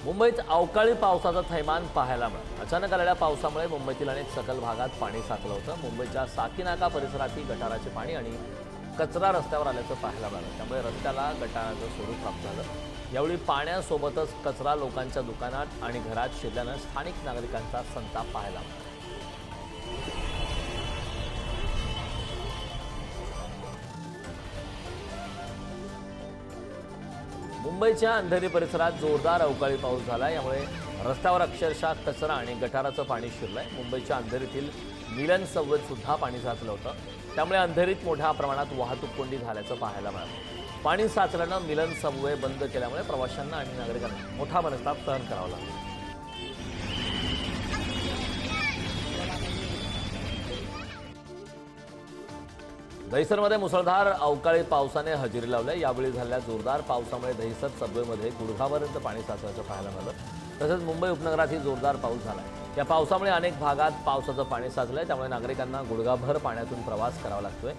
मुंबईत अवकाळी पावसाचं थैमान पाहायला मिळालं। अचानक आलेल्या पावसामुळे मुंबईतील अनेक सखल भागात पाणी साचलं होतं। मुंबईच्या साकीनाका परिसरातील गटाराचे पाणी आणि कचरा रस्त्यावर आल्याचं पाहायला मिळालं। त्यामुळे रस्त्याला गटाराचं स्वरूप प्राप्त झालं। यावेळी पाण्यासोबतच कचरा लोकांच्या दुकानात आणि घरात शिरल्यानं स्थानिक नागरिकांचा संताप पाहायला मिळाला। मुंबईच्या अंधेरी परिसरात जोरदार अवकाळी पाऊस झाला। यामुळे रस्त्यावर अक्षरशः कचरा आणि गटाराचं पाणी शिरलंय। मुंबईच्या अंधेरीतील मिलन सबवेत सुद्धा पाणी साचलं होतं। त्यामुळे अंधेरीत मोठ्या प्रमाणात वाहतूक कोंडी झाल्याचं पाहायला मिळालं। पाणी साचल्यानं मिलन सबवे बंद केल्यामुळे प्रवाशांना आणि नागरिकांना मोठा मनस्ताप सहन करावा लागला। दहिसरमध्ये मुसळधार अवकाळी पावसाने हजेरी लावली। यावेळी झालेल्या जोरदार पावसामुळे दहिसर सबवेमध्ये गुडघापर्यंत पाणी साचल्याचं पाहायला मिळालं। तसेच मुंबई उपनगरातही जोरदार पाऊस झाला। या पावसामुळे अनेक भागात पावसाचं पाणी साचलंय। त्यामुळे नागरिकांना गुडघाभर पाण्यातून प्रवास करावा लागतोय।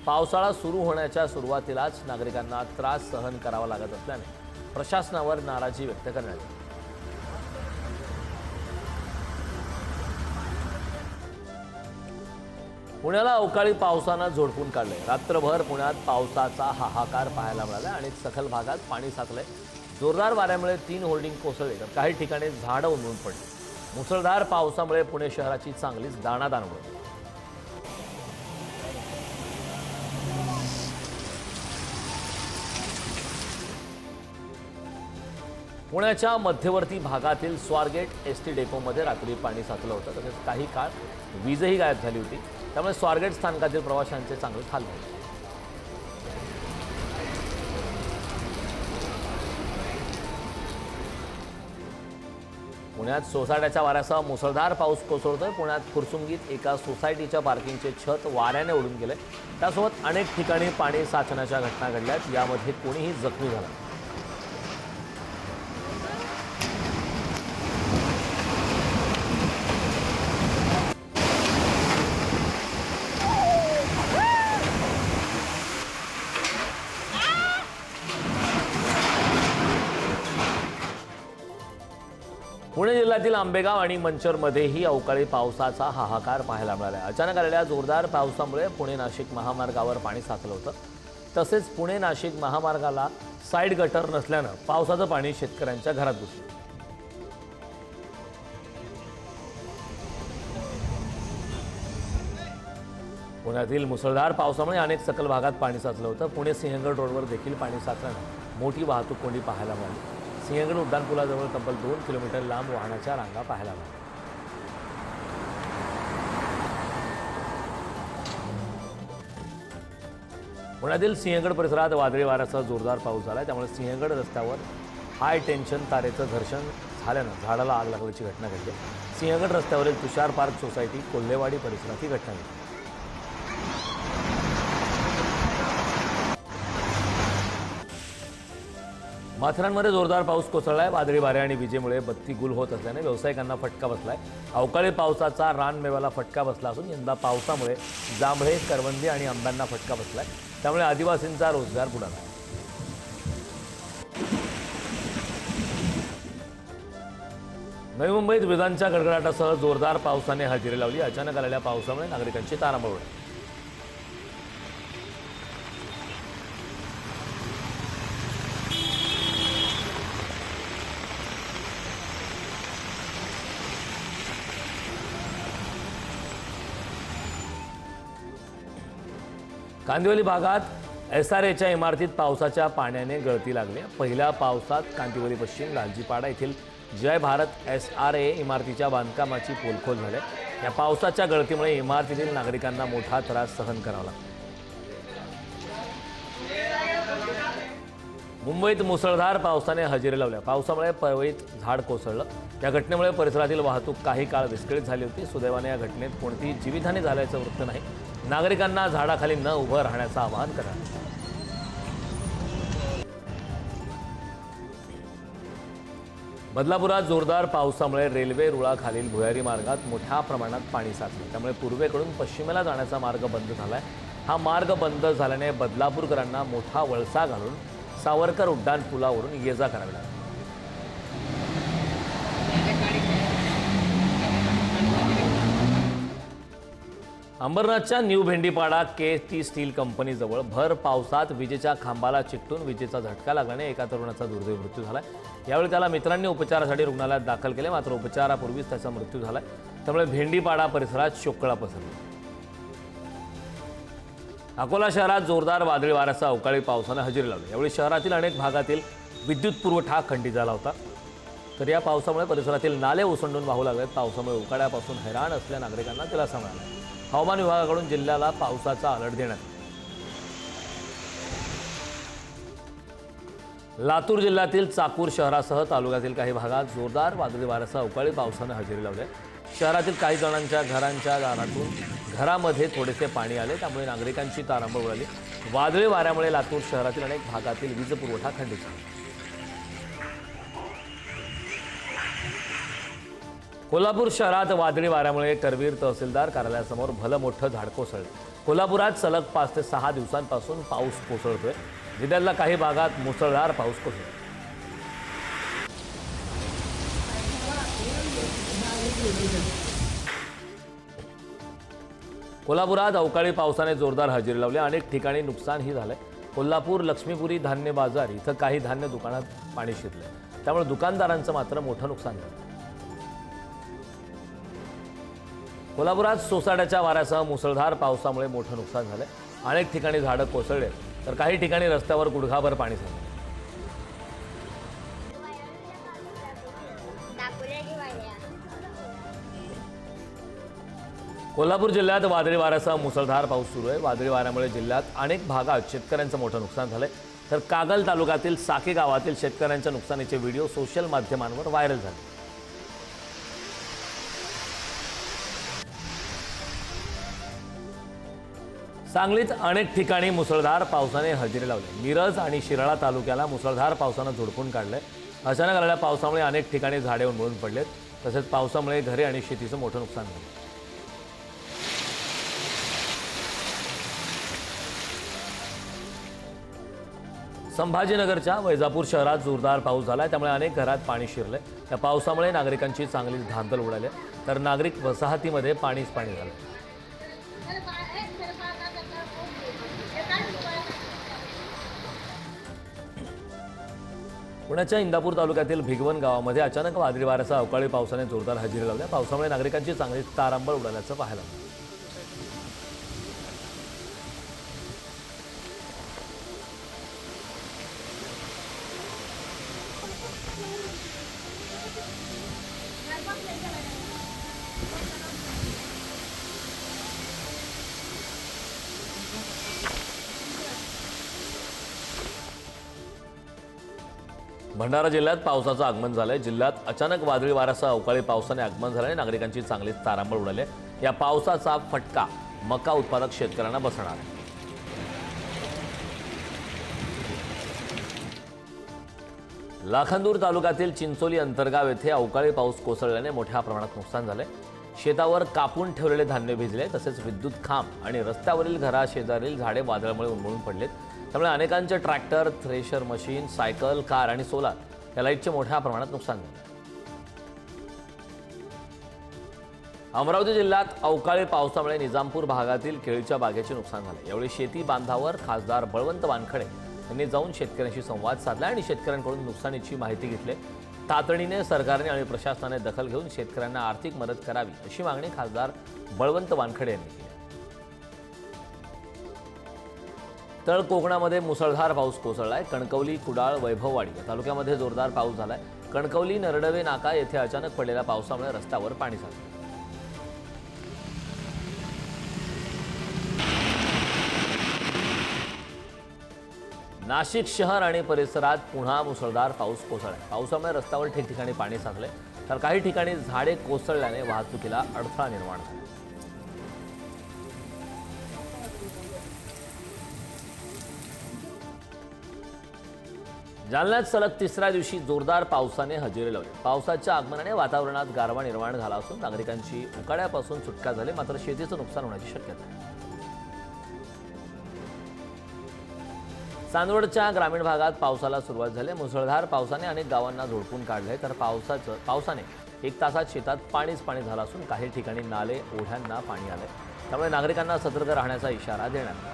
पावसाळा सुरू होण्याच्या सुरुवातीलाच नागरिकांना त्रास सहन करावा लागत असल्याने प्रशासनावर नाराजी व्यक्त करण्यात आली। पुण्याला अवकाळी पावसानं झोडपून काढले। रात्रभर पुण्यात पावसाचा हाहाकार पाहायला मिळाला आणि सखल भागात पाणी साचलंय। जोरदार वाऱ्यामुळे 3 होर्डिंग कोसळले तर काही ठिकाणी झाडं उन्मळून पडली। मुसळधार पावसामुळे पुणे शहराची चांगलीच दाणादाण उडली। पुण्याच्या मध्यवर्ती भागातील स्वारगेट एसटी डेपोमध्ये रात्री पाणी साचलं होतं। तसेच काही काळ वीजही गायब झाली होती। त्यामुळे स्वारगेट स्थानकातील प्रवाशांचे चांगले हाल झाले। पुण्यात सोसाट्याच्या वाऱ्यासह मुसळधार पाऊस कोसळतोय। पुण्यात फुरसुंगीत एका सोसायटीच्या पार्किंगचे छत वाऱ्याने उडून गेले। त्यासोबत अनेक ठिकाणी पाणी साचण्याच्या घटना घडल्यात। यामध्ये कोणीही जखमी झालं नाही। पुणे जिल्ह्यातील आंबेगाव आणि मंचरमध्येही अवकाळी पावसाचा हाहाकार पाहायला मिळाला। अचानक आलेल्या जोरदार पावसामुळे पुणे नाशिक महामार्गावर पाणी साचलं होतं। तसेच पुणे नाशिक महामार्गाला साईड गटर नसल्यानं पावसाचं पाणी शेतकऱ्यांच्या घरात घुसलं। पुण्यातील मुसळधार पावसामुळे अनेक सखल भागात पाणी साचलं होतं। पुणे सिंहगड रोडवर देखील पाणी साचल्यानं मोठी वाहतूक कोंडी पाहायला मिळाली। सिंहगड उड्डाणपुलाजवळ तब्बल 2 किलोमीटर लांब वाहनाच्या रांगा पाहायला मिळाल्या। पुण्यातील सिंहगड परिसरात वादळी वाऱ्यासह जोरदार पाऊस झाला। त्यामुळे सिंहगड रस्त्यावर हाय टेन्शन तारेचं घर्षण झाल्यानं झाडाला आग लागल्याची घटना घडली। सिंहगड रस्त्यावरील तुषार पार्क सोसायटी कोल्हेवाडी परिसरात ही घटना घडली। माथेरानमध्ये जोरदार पाऊस कोसळलाय। वादळी वारे आणि विजेमुळे बत्ती गुल होत असल्याने व्यावसायिकांना फटका बसलाय। अवकाळी पावसाचा रानमेव्याला फटका बसला असून यंदा पावसामुळे जांभळे, करवंदी आणि आंब्यांना फटका बसलाय। त्यामुळे आदिवासींचा रोजगार बुडाला। नवी मुंबईत विजांच्या गडगडाटासह जोरदार पावसाने हजेरी लावली। अचानक आलेल्या पावसामुळे नागरिकांची तारांबळ उडाली। कांदिवली भागात SRAच्या इमारतीत पावसाच्या पाण्याने गळती लागली। पहिल्या पावसात कांदिवली पश्चिम लालजीपाडा येथील जय भारत SRA इमारतीच्या बांधकामाची पोलखोल झाली। या पावसाच्या गळतीमुळे इमारतीतील नागरिकांना मोठा त्रास सहन करावा लागला। मुंबईत मुसळधार पावसाने हजेरी लावल्या। पावसामुळे पवईत झाड कोसळलं। या घटनेमुळे परिसरातील वाहतूक काही काळ विस्कळीत झाली होती। सुदैवाने या घटनेत कोणतीही जीवितहानी झाल्याचं वृत्त नाही। नागरिकांना झाडाखाली न उभं राहण्याचं आवाहन करण्यात आलं। बदलापुरात जोरदार पावसामुळे रेल्वे रुळाखालील भुयारी मार्गात मोठ्या प्रमाणात पाणी साचलं। त्यामुळे पूर्वेकडून पश्चिमेला जाण्याचा मार्ग बंद झालाय। हा मार्ग बंद झाल्याने बदलापूरकरांना मोठा वळसा घालून सावरकर उड्डाणपुलावरून ये जा करावी लागली। अंबरनाथच्या न्यू भेंडीपाडा के स्टील कंपनीजवळ भर पावसात विजेच्या खांबाला चिकटून विजेचा झटका लागल्याने एका तरुणाचा दुर्दैवी मृत्यू झालाय। यावेळी त्याला मित्रांनी उपचारासाठी रुग्णालयात दाखल केले, मात्र उपचारापूर्वीच त्याचा मृत्यू झालाय। त्यामुळे भेंडीपाडा परिसरात शोककळा पसरली। अकोला शहरात जोरदार वादळी वाऱ्यासह अवकाळी पावसाने हजेरी लावली। यावेळी शहरातील अनेक भागातील विद्युत पुरवठा खंडित झाला होता। तर या पावसामुळे परिसरातील नाले ओसंडून वाहू लागलेत। पावसामुळे उकाड्यापासून हैराण असलेल्या नागरिकांना दिलासा मिळाला। हवामान विभागाकडून जिल्ह्याला पावसाचा अलर्ट देण्यात आला। लातूर जिल्ह्यातील चाकूर शहरासह तालुक्यातील काही भागात जोरदार वादळी वाऱ्यासह अवकाळी पावसाने हजेरी लावली। शहरातील काही जणांच्या घरांच्या दारातून घरामध्ये थोडेसे पाणी आले, त्यामुळे नागरिकांची तारांबळ उडाली। वादळी वाऱ्यामुळे लातूर शहरातील अनेक भागातील वीज पुरवठा खंडित झाला। कोल्हापूर शहरात वादळी वाऱ्यामुळे करवीर तहसीलदार कार्यालयासमोर भलं मोठं झाड कोसळलं। कोल्हापुरात सलग 5 ते 6 दिवसांपासून पाऊस कोसळतोय। जिल्ह्यातल्या काही भागात मुसळधार पाऊस कोसळला। कोल्हापुरात अवकाळी पावसाने जोरदार हजेरी लावली। अनेक ठिकाणी नुकसानही झालंय। कोल्हापूर लक्ष्मीपुरी धान्य बाजार इथं काही धान्य दुकानात पाणी शिरलंय, त्यामुळे दुकानदारांचं मात्र मोठं नुकसान झालं। कोल्हापुरात सोसाट्याच्या वाऱ्यासह मुसळधार पावसामुळे मोठं नुकसान झालंय। अनेक ठिकाणी झाडं कोसळले, तर काही ठिकाणी रस्त्यावर गुडघाभर पाणी साचलं। कोल्हापूर जिल्ह्यात वादळी वाऱ्यासह मुसळधार पाऊस सुरू आहे। वादळी वाऱ्यामुळे जिल्ह्यात अनेक भागात शेतकऱ्यांचं मोठं नुकसान झालंय। तर कागल तालुक्यातील साकी गावातील शेतकऱ्यांच्या नुकसानीचे व्हिडिओ सोशल माध्यमांवर व्हायरल झाले। सांगलीत अनेक ठिकाणी मुसळधार पावसाने हजेरी लावली। मिरज आणि शिराळा तालुक्याला मुसळधार पावसानं झोडपून काढलंय। अचानक आलेल्या पावसामुळे अनेक ठिकाणी झाडे उन्मळून पडलेत, तसेच पावसामुळे घरे आणि शेतीचं मोठं नुकसान झालं। संभाजीनगरच्या वैजापूर शहरात जोरदार पाऊस झाला, त्यामुळे अनेक घरात पाणी शिरले। या पावसामुळे नागरिकांची चांगलीच धांदल उडाली, तर नागरिक वसाहतीमध्ये पाणीच पाणी झालं। पुण्याच्या इंदापूर तालुक्यातील भिगवण गावामध्ये अचानक वादळी वाऱ्यासह अवकाळी पावसाने जोरदार हजेरी लावली। पावसामुळे नागरिकांची चांगलीच तारांबळ उडाल्याचं पाहायला मिळालं। भंडारा जिल्ह्यात पावसाचं आगमन झालंय। जिल्ह्यात अचानक वादळी वाऱ्यासह अवकाळी पावसाने आगमन झाल्याने नागरिकांची चांगलीच तारांबळ उडाली। या पावसाचा फटका मका उत्पादक शेतकऱ्यांना बसणार आहे। लाखांदूर तालुक्यातील चिंचोली अंतरगाव येथे अवकाळी पाऊस कोसळल्याने मोठ्या प्रमाणात नुकसान झाले। शेतावर कापून ठेवलेले धान्य भिजले, तसेच विद्युत खांब आणि रस्त्यावरील घराशेजारील झाडे वादळामुळे उन्मळून पडलेत। त्यामुळे अनेकांचे tractor, thresher machine, cycle, car आणि सोलार या लाईटचे मोठ्या प्रमाणात नुकसान झाले। अमरावती जिल्ह्यात अवकाळी पावसामुळे निजामपूर भागातील केळीच्या बागेचे नुकसान झाले। यावेळी शेती बांधावर खासदार बळवंत वानखडे यांनी जाऊन शेतकऱ्यांशी संवाद साधला आणि शेतकऱ्यांकडून नुकसानीची माहिती घेतली। तातडीने सरकारने आणि प्रशासनाने दखल घेऊन शेतकऱ्यांना आर्थिक मदत करावी अशी मागणी खासदार बळवंत वानखडे यांनी केली। तळ कोकणामध्ये मुसळधार पाऊस कोसळलाय। कणकवली, कुडाळ, वैभववाडी या तालुक्यामध्ये जोरदार पाऊस झालाय। कणकवली नरडवे नाका येथे अचानक पडलेल्या पावसामुळे रस्त्यावर पाणी साचले। नाशिक शहर आणि परिसरात पुन्हा मुसळधार पाऊस कोसळलाय। पावसामुळे रस्त्यावर ठिकठिकाणी पाणी साचले, तर काही ठिकाणी झाडे कोसळल्याने वाहतुकीला अडथळा निर्माण झाला। जालन्यात सलग तिसऱ्या दिवशी जोरदार पावसाने हजेरी लावली। पावसाच्या आगमनाने वातावरणात गारवा निर्माण झाला असून नागरिकांची उकाड्यापासून सुटका झाली, मात्र शेतीचं नुकसान होण्याची शक्यता आहे। चांदवडच्या ग्रामीण भागात पावसाला सुरुवात झाली। मुसळधार पावसाने अनेक गावांना झोडपून काढले, तर पावसाने 1 तासात शेतात पाणीच पाणी झालं असून काही ठिकाणी नाले ओढ्यांना पाणी आले, त्यामुळे नागरिकांना सतर्क राहण्याचा इशारा देण्यात आला.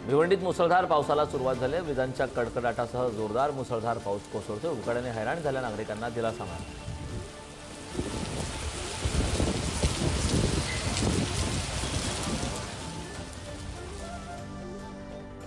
भिवंडीत मुसळधार पावसाला सुरुवात झाली. विजांच्या कडकडाटासह जोरदार मुसळधार पाऊस कोसळतोय. उकाड्याने हैराण झालेल्या नागरिकांना दिलासा मिळाला.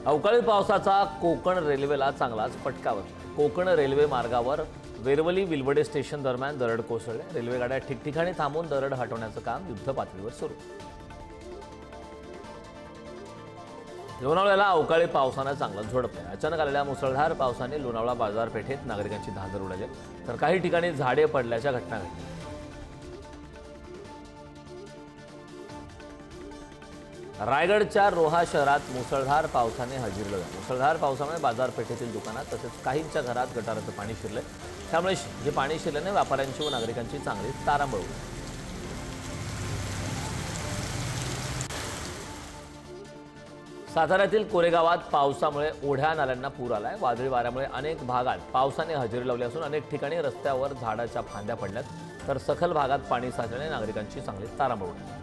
अवकाळी पावसाचा कोकण रेल्वेला चांगलाच फटका बसला. कोकण रेल्वे मार्गावर वेरवली विलवडे स्टेशन दरम्यान दरड कोसळले. रेल्वेगाड्या ठिकठिकाणी थांबून दरड हटवण्याचं काम युद्धपातळीवर सुरू. लोणावळ्याला अवकाळी पावसानं चांगलं झोडपलं. अचानक आलेल्या मुसळधार पावसाने लोणावळा बाजारपेठेत नागरिकांची धांदल उडाली, तर काही ठिकाणी झाडे पडल्याच्या घटना घडल्या. रायगडच्या रोहा शहरात मुसळधार पावसाने हजेरी लावली. मुसळधार पावसामुळे बाजारपेठेतील दुकानात तसेच काहींच्या घरात गटाराचं पाणी शिरलं. त्यामुळे जे पाणी शिरल्याने व्यापाऱ्यांची व नागरिकांची चांगली तारांबळ उडली. साताऱ्यातील कोरेगावात पावसामुळे ओढ्या नाल्यांना पूर आलाय. वादळी वाऱ्यामुळे अनेक भागात पावसाने हजेरी लावली असून अनेक ठिकाणी रस्त्यावर झाडाच्या फांद्या पडल्यात, तर सखल भागात पाणी साचल्याने नागरिकांची चांगली तारांबळ उडली.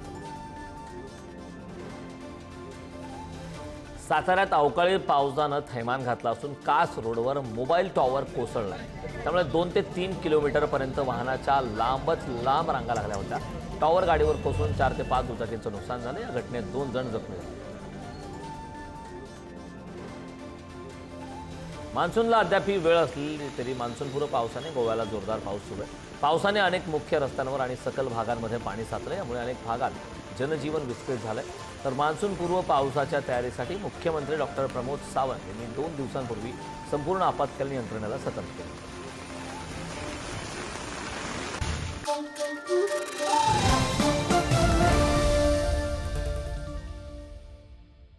साताऱ्यात अवकाळी पावसानं थैमान घातलं असून कास रोडवर मोबाईल टॉवर कोसळलाय. त्यामुळे 2 ते 3 किलोमीटरपर्यंत वाहनाच्या लांबच लांब रांगा लागल्या होत्या. टॉवर गाडीवर कोसळून 4 ते 5 दुचाकींचं नुकसान झालं. या घटनेत 2 जण जखमी झाले. मान्सूनला अद्यापही वेळ असली तरी मान्सूनपूर्व पावसाने गोव्याला जोरदार पाऊस सुरू आहे. पावसाने अनेक मुख्य रस्त्यांवर आणि सकल भागांमध्ये पाणी साचले. यामुळे अनेक भागात जनजीवन विस्कळीत झालंय. तर मान्सूनपूर्व पावसाच्या तयारीसाठी मुख्यमंत्री डॉक्टर प्रमोद सावंत यांनी 2 दिवसांपूर्वी संपूर्ण आपत्कालीन यंत्रणेला सतर्क केलं.